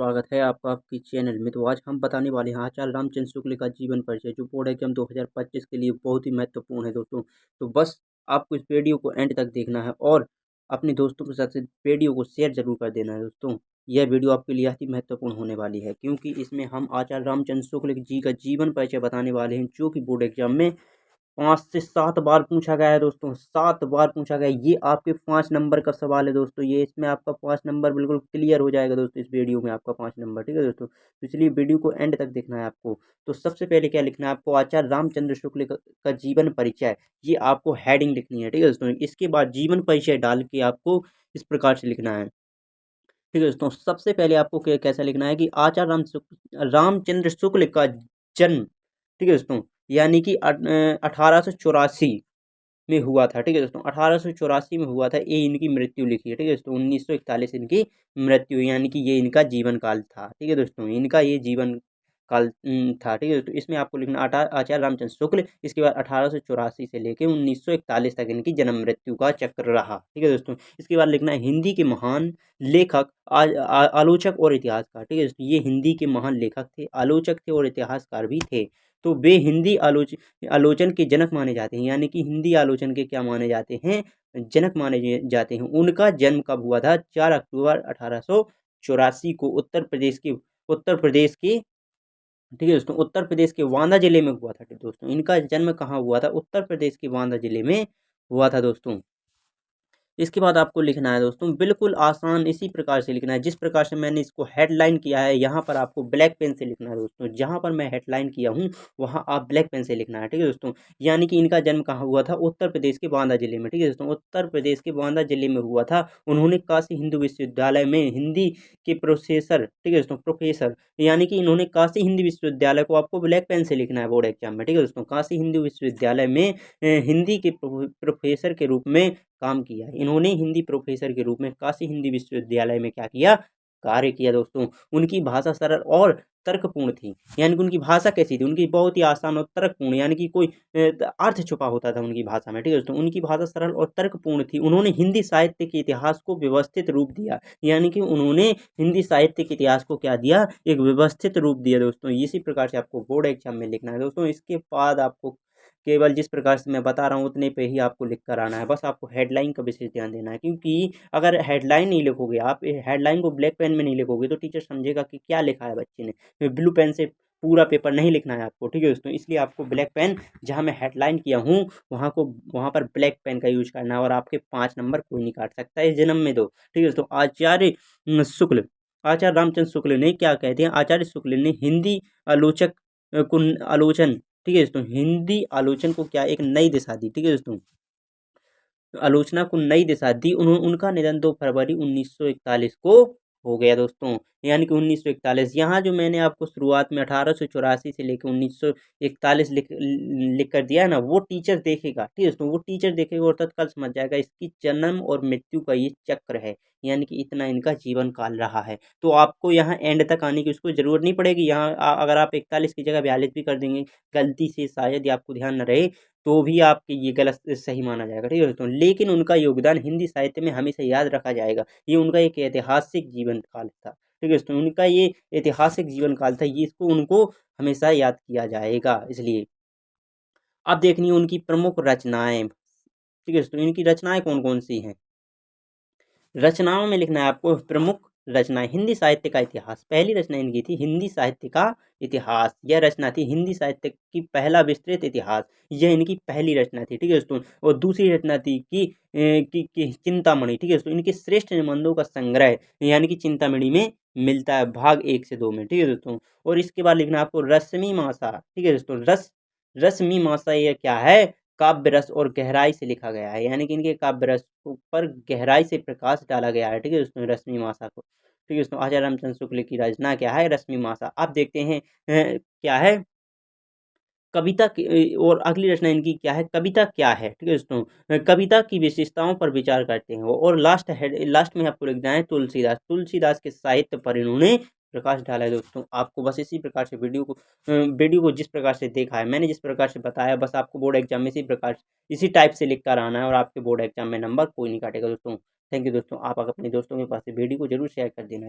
स्वागत है आपका आपकी चैनल में। तो आज हम बताने वाले हैं आचार्य रामचंद्र शुक्ल का जीवन परिचय, जो बोर्ड एग्जाम 2025 के लिए बहुत ही महत्वपूर्ण है दोस्तों। तो बस आपको इस वीडियो को एंड तक देखना है और अपने दोस्तों के साथ वीडियो को शेयर जरूर कर देना है दोस्तों। यह वीडियो आपके लिए अति महत्वपूर्ण होने वाली है, क्योंकि इसमें हम आचार्य रामचंद्र शुक्ल जी का जीवन परिचय बताने वाले हैं, जो कि बोर्ड एग्जाम में 5 से 7 बार पूछा गया है दोस्तों। 7 बार पूछा गया है। ये आपके 5 नंबर का सवाल है दोस्तों। ये इसमें आपका 5 नंबर बिल्कुल क्लियर हो जाएगा दोस्तों। इस वीडियो में आपका 5 नंबर, ठीक है दोस्तों। तो इसलिए वीडियो को एंड तक देखना है आपको। तो सबसे पहले क्या लिखना है आपको, आचार्य रामचंद्र शुक्ल का जीवन परिचय। ये आपको हेडिंग लिखनी है, ठीक है दोस्तों। इसके बाद जीवन परिचय डाल के आपको इस प्रकार से लिखना है, ठीक है दोस्तों। सबसे पहले आपको कैसा लिखना है कि आचार्य रामचंद्र शुक्ल का जन्म, ठीक है दोस्तों, यानी कि 1884 में हुआ था, ठीक है दोस्तों। 1884 में हुआ था। ये इनकी मृत्यु लिखी है, ठीक है दोस्तों। 1941 इनकी मृत्यु, यानी कि ये इनका जीवन काल था, ठीक है दोस्तों। इनका ये जीवन काल था, ठीक है दोस्तों। इसमें आपको लिखना आचार्य रामचंद्र शुक्ल, इसके बाद 1884 से लेकर 1941 तक इनकी जन्म मृत्यु का चक्र रहा, ठीक है दोस्तों। इसके बाद लिखना है हिंदी के महान लेखक, आलोचक और इतिहासकार, ठीक है दोस्तों। ये हिंदी के महान लेखक थे, आलोचक थे और इतिहासकार भी थे। तो वे हिंदी आलोचन के जनक माने जाते हैं, यानी कि हिंदी आलोचन के क्या माने जाते हैं, जनक माने जाते हैं। उनका जन्म कब हुआ था, 4 अक्टूबर 1884 को उत्तर प्रदेश के, ठीक है दोस्तों, उत्तर प्रदेश के बांदा जिले में हुआ था दोस्तों। इनका जन्म कहाँ हुआ था, उत्तर प्रदेश के बांदा जिले में हुआ था दोस्तों। इसके बाद आपको लिखना है दोस्तों, बिल्कुल आसान इसी प्रकार से लिखना है जिस प्रकार से मैंने इसको हेडलाइन किया है। यहाँ पर आपको ब्लैक पेन से लिखना है दोस्तों। जहाँ पर मैं हेडलाइन किया हूँ वहाँ आप ब्लैक पेन से लिखना है, ठीक है दोस्तों। यानी कि इनका जन्म कहाँ हुआ था, उत्तर प्रदेश के बांदा जिले में, ठीक है दोस्तों। उत्तर प्रदेश के बांदा जिले में हुआ था। उन्होंने काशी हिंदू विश्वविद्यालय में हिंदी के प्रोफेसर, ठीक है दोस्तों, प्रोफेसर, यानी कि इन्होंने काशी हिंदी विश्वविद्यालय को आपको ब्लैक पेन से लिखना है बोर्ड एग्जाम में, ठीक है दोस्तों। काशी हिंदू विश्वविद्यालय में हिंदी के प्रोफेसर के रूप में काम किया है। इन्होंने हिंदी प्रोफेसर के रूप में काशी हिंदी विश्वविद्यालय में क्या किया, कार्य किया दोस्तों। उनकी भाषा सरल और तर्कपूर्ण थी, यानी कि उनकी भाषा कैसी थी, उनकी बहुत ही आसान और तर्कपूर्ण, यानी कि कोई अर्थ छुपा होता था उनकी भाषा में, ठीक है दोस्तों। उनकी भाषा सरल और तर्कपूर्ण थी। उन्होंने हिंदी साहित्य के इतिहास को व्यवस्थित रूप दिया, यानी कि उन्होंने हिंदी साहित्य के इतिहास को क्या दिया, एक व्यवस्थित रूप दिया दोस्तों। इसी प्रकार से आपको बोर्ड एग्जाम में लिखना है दोस्तों। इसके बाद आपको केवल जिस प्रकार से मैं बता रहा हूँ उतने पे ही आपको लिख कर आना है। बस आपको हेडलाइन का विशेष ध्यान देना है, क्योंकि अगर हेडलाइन नहीं लिखोगे, आप हेडलाइन को ब्लैक पेन में नहीं लिखोगे तो टीचर समझेगा कि क्या लिखा है बच्चे ने। ब्लू पेन से पूरा पेपर नहीं लिखना है आपको, ठीक है दोस्तों। इसलिए आपको ब्लैक पेन, जहाँ मैं हेडलाइन किया हूँ वहाँ पर ब्लैक पेन का यूज करना है। और आपके 5 नंबर कोई नहीं काट सकता इस जन्म में दो, ठीक है दोस्तों। शुक्ल आचार्य रामचंद्र शुक्ल ने क्या कहते हैं, आचार्य शुक्ल ने हिंदी आलोचक को आलोचन, ठीक है दोस्तों, हिंदी आलोचन को क्या एक नई दिशा दी, ठीक है दोस्तों। आलोचना को नई दिशा दी। उनका निधन 2 फरवरी 1941 को हो गया दोस्तों, यानी कि 1941। यहाँ जो मैंने आपको शुरुआत में 1884 से लेकर 1941 लिख कर दिया है ना, वो टीचर देखेगा, ठीक है दोस्तों। वो टीचर देखेगा और तत्काल समझ जाएगा इसकी जन्म और मृत्यु का ये चक्र है, यानी कि इतना इनका जीवन काल रहा है। तो आपको यहाँ एंड तक आने की उसको जरूरत नहीं पड़ेगी। यहाँ अगर आप 41 की जगह 42 भी कर देंगे गलती से, शायद या आपको ध्यान न रहे, तो भी आपके ये गलत सही माना जाएगा, ठीक है दोस्तों। लेकिन उनका योगदान हिंदी साहित्य में हमेशा याद रखा जाएगा। ये उनका एक ऐतिहासिक जीवन काल था, ठीक है दोस्तों। उनका ये ऐतिहासिक जीवन काल था, ये इसको उनको हमेशा याद किया जाएगा। इसलिए अब देखनी है उनकी प्रमुख रचनाएं, ठीक है दोस्तों। इनकी रचनाएं कौन कौन सी हैं, रचनाओं में लिखना है आपको प्रमुख रचनाएं। हिंदी साहित्य का इतिहास, पहली रचना इनकी थी हिंदी साहित्य का इतिहास। यह रचना थी हिंदी साहित्य की पहला विस्तृत इतिहास, यह इनकी पहली रचना थी, ठीक है दोस्तों। और दूसरी रचना थी कि चिंतामणि, ठीक है दोस्तों। इनके श्रेष्ठ निबंधों का संग्रह, यानी कि चिंतामणि में मिलता है भाग 1 से 2 में, ठीक है दोस्तों। और इसके बाद लिखना आपको रश्मि मासा, ठीक है दोस्तों। रश्मि मासा यह क्या है, काव्य रस और गहराई से लिखा गया है, यानी कि इनके काव्य रस पर गहराई से प्रकाश डाला गया है, ठीक है दोस्तों, रश्मि मासा को, ठीक है दोस्तों। आचार्य रामचंद्र शुक्ल की रचना क्या है, रश्मि मासा। आप देखते हैं क्या है, कविता और अगली रचना इनकी क्या है, कविता क्या है, ठीक है दोस्तों। कविता की विशेषताओं पर विचार करते हैं वो। और लास्ट में आपको लिखना है तुलसीदास के साहित्य पर इन्होंने प्रकाश डाला है दोस्तों। आपको बस इसी प्रकार से वीडियो को जिस प्रकार से देखा है मैंने, जिस प्रकार से बताया, बस आपको बोर्ड एग्जाम में इसी टाइप से लिख कर आना है और आपके बोर्ड एग्जाम में नंबर कोई नहीं काटेगा दोस्तों। थैंक यू दोस्तों। आप अपने दोस्तों के पास वीडियो को जरूर शेयर कर देना।